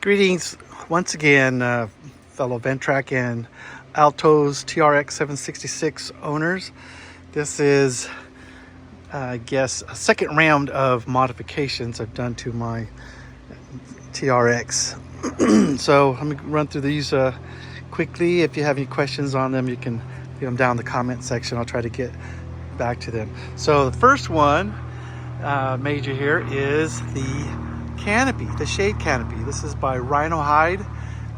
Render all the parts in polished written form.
Greetings once again, fellow Ventrac and Altoz TRX766 owners. This is, I guess, a second round of modifications I've done to my TRX. So let me run through these quickly. If you have any questions on them, you can leave them down in the comment section. I'll try to get back to them. So the first one major here is the canopy, the shade canopy. This is by Rhino Hide.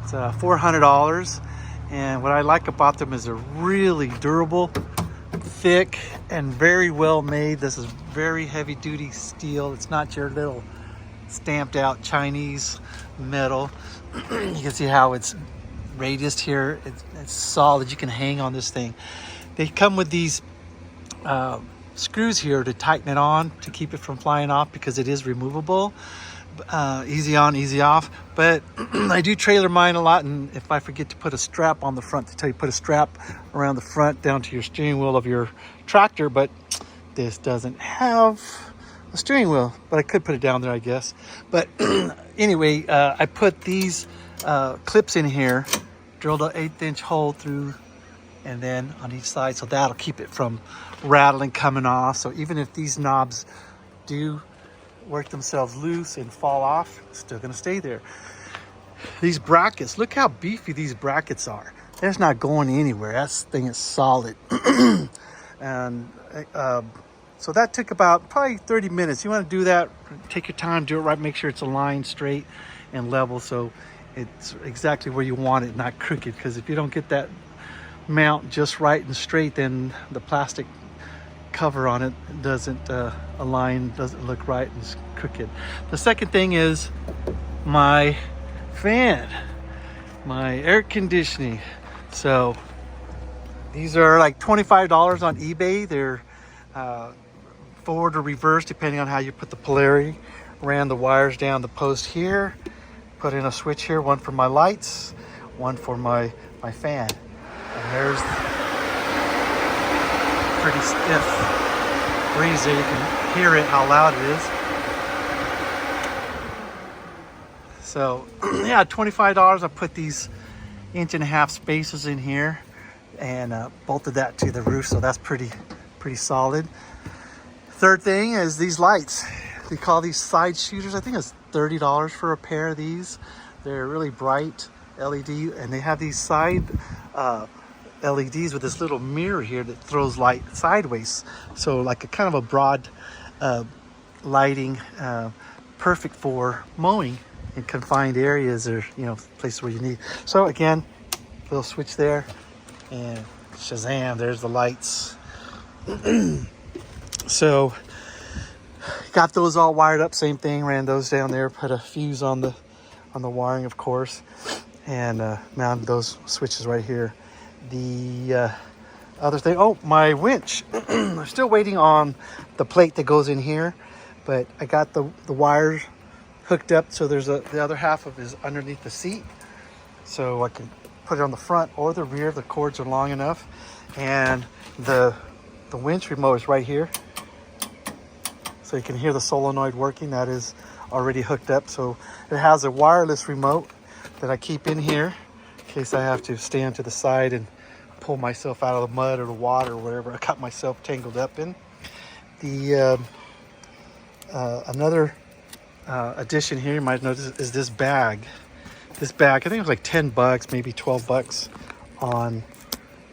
It's $400, and what I like about them is they're really durable, thick, and very well made. This is very heavy duty steel. It's not your little stamped out Chinese metal. You can see how it's radiused here. It's solid. You can hang on this thing. They come with these screws here to tighten it on, to keep it from flying off, because it is removable. Easy on, easy off. But I do trailer mine a lot, and if I forget to put a strap on the front, to tell you, put a strap around the front down to your steering wheel of your tractor. But this doesn't have a steering wheel, but I could put it down there, I guess. But anyway, I put these clips in here, drilled an 1/8 inch hole through, and then on each side, so that'll keep it from rattling, coming off. So even if these knobs do work themselves loose and fall off, it's still going to stay there. These brackets, look how beefy these brackets are. It's not going anywhere. That thing is solid. And so that took about probably 30 minutes. You want to do that, take your time, do it right, make sure it's aligned straight and level, so it's exactly where you want it, not crooked. Because if you don't get that mount just right and straight, then the plastic cover on it doesn't align, doesn't look right, and it's crooked. The second thing is my fan, my air conditioning. So these are like $25 on eBay. They're forward or reverse depending on how you put the polarity. Ran the wires down the post here, put in a switch here, one for my lights, one for my fan. And there's pretty stiff breeze there. You can hear it, how loud it is. So yeah, $25. I put these 1.5 inch spacers in here and bolted that to the roof, so that's pretty solid. Third thing is these lights. They call these side shooters. I think it's $30 for a pair of these. They're really bright LED, and they have these side LEDs with this little mirror here that throws light sideways. So like a kind of a broad lighting, perfect for mowing in confined areas, or places where you need. So again, little switch there, and shazam, there's the lights. So got those all wired up, same thing, ran those down there, put a fuse on the wiring, of course, and mounted those switches right here. The other thing, my winch. I'm still waiting on the plate that goes in here, but I got the wires hooked up, so there's the other half of it is underneath the seat, so I can put it on the front or the rear. The cords are long enough, and the winch remote is right here, so you can hear the solenoid working. That is already hooked up, so it has a wireless remote that I keep in here in case I have to stand to the side and pull myself out of the mud or the water or whatever I got myself tangled up in. The another addition here you might notice is this bag. This bag, I think it was like $10, maybe $12 on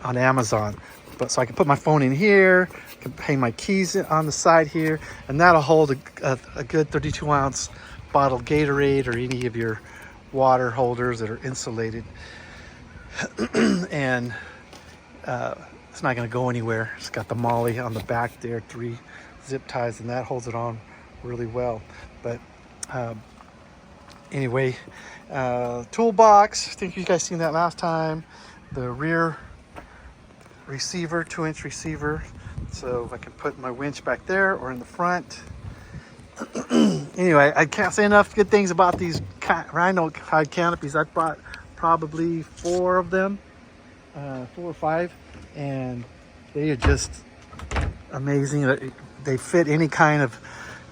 Amazon. But so I can put my phone in here, I can hang my keys on the side here, and that'll hold a good 32 ounce bottle of Gatorade or any of your water holders that are insulated. And it's not going to go anywhere. It's got the MOLLE on the back there, 3 zip ties, and that holds it on really well. But anyway, toolbox, I think you guys seen that last time. The rear receiver, 2-inch receiver, so I can put my winch back there or in the front. Anyway, I can't say enough good things about these Rhino Hide canopies. I bought probably 4 of them, 4 or 5, and they are just amazing. They fit any kind of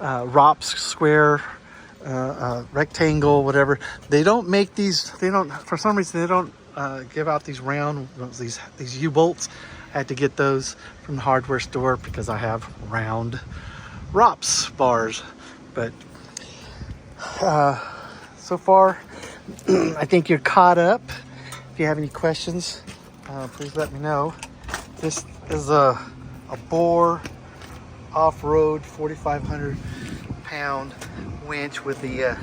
ROPS square rectangle, whatever. They don't make these. They don't. For some reason, they don't give out these round these U-bolts. I had to get those from the hardware store because I have round ROPS bars. But so far, I think you're caught up. If you have any questions, please let me know. This is a Bohr off-road 4,500 pound winch with the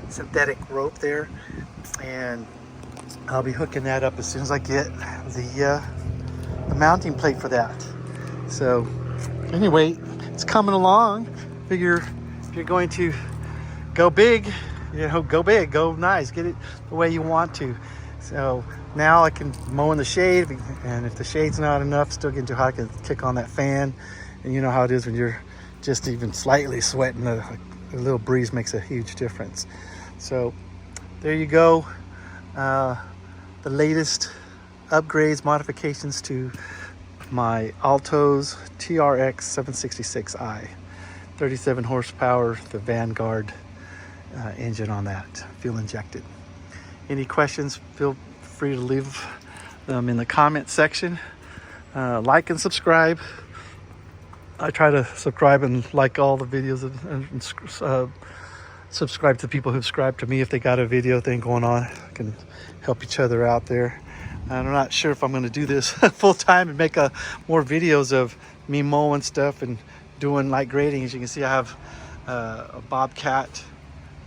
synthetic rope there, and I'll be hooking that up as soon as I get the mounting plate for that. So anyway, it's coming along. Figure if you're going to go big, go big, go nice, get it the way you want to. So now I can mow in the shade, and if the shade's not enough, still getting too hot, I can kick on that fan. And you know how it is when you're just even slightly sweating, a little breeze makes a huge difference. So there you go. The latest upgrades, modifications to my Altoz TRX766i. 37 horsepower, the Vanguard engine on that, fuel injected. Any questions, feel free to leave them in the comment section. Like and subscribe. I try to subscribe and like all the videos and subscribe to people who subscribe to me if they got a video thing going on. I can help each other out there. I'm not sure if I'm going to do this full time and make more videos of me mowing stuff and doing light grading. As you can see, I have a Bobcat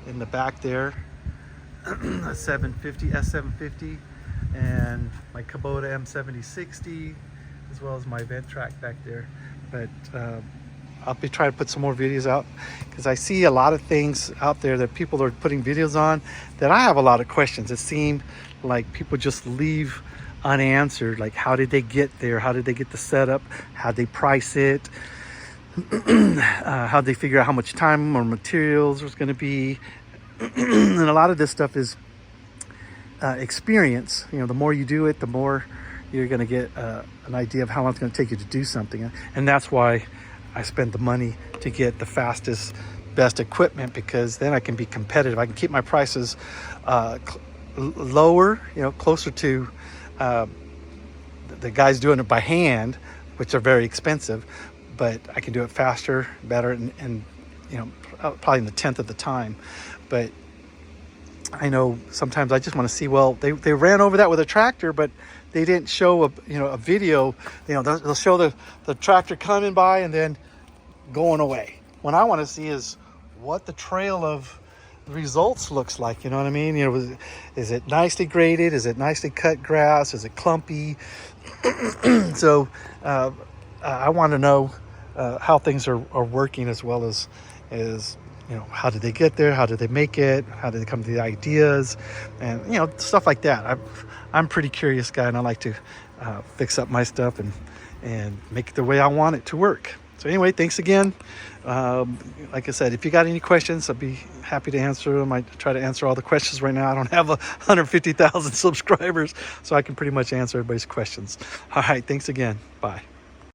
in the back there, a S750, and my Kubota M7060, as well as my Ventrac back there. But I'll be trying to put some more videos out because I see a lot of things out there that people are putting videos on that I have a lot of questions. It seemed like people just leave unanswered, like how did they get there, how did they get the setup, how they price it, how they figure out how much time or materials was going to be. And a lot of this stuff is experience. The more you do it, the more you're going to get an idea of how long it's going to take you to do something. And that's why I spend the money to get the fastest, best equipment, because then I can be competitive. I can keep my prices lower, closer to the guys doing it by hand, which are very expensive, but I can do it faster, better, and probably in the 10th of the time. But I know sometimes I just want to see, well, they ran over that with a tractor, but they didn't show a video. They'll show the tractor coming by and then going away. What I want to see is what the trail of results looks like. You know what I mean? Is it nicely graded? Is it nicely cut grass? Is it clumpy? So I want to know how things are working, as well as how did they get there? How did they make it? How did they come to the ideas? And stuff like that. I'm a pretty curious guy, and I like to fix up my stuff and make it the way I want it to work. So anyway, thanks again. Like I said, if you got any questions, I'd be happy to answer them. I try to answer all the questions right now. I don't have 150,000 subscribers, so I can pretty much answer everybody's questions. All right, thanks again. Bye.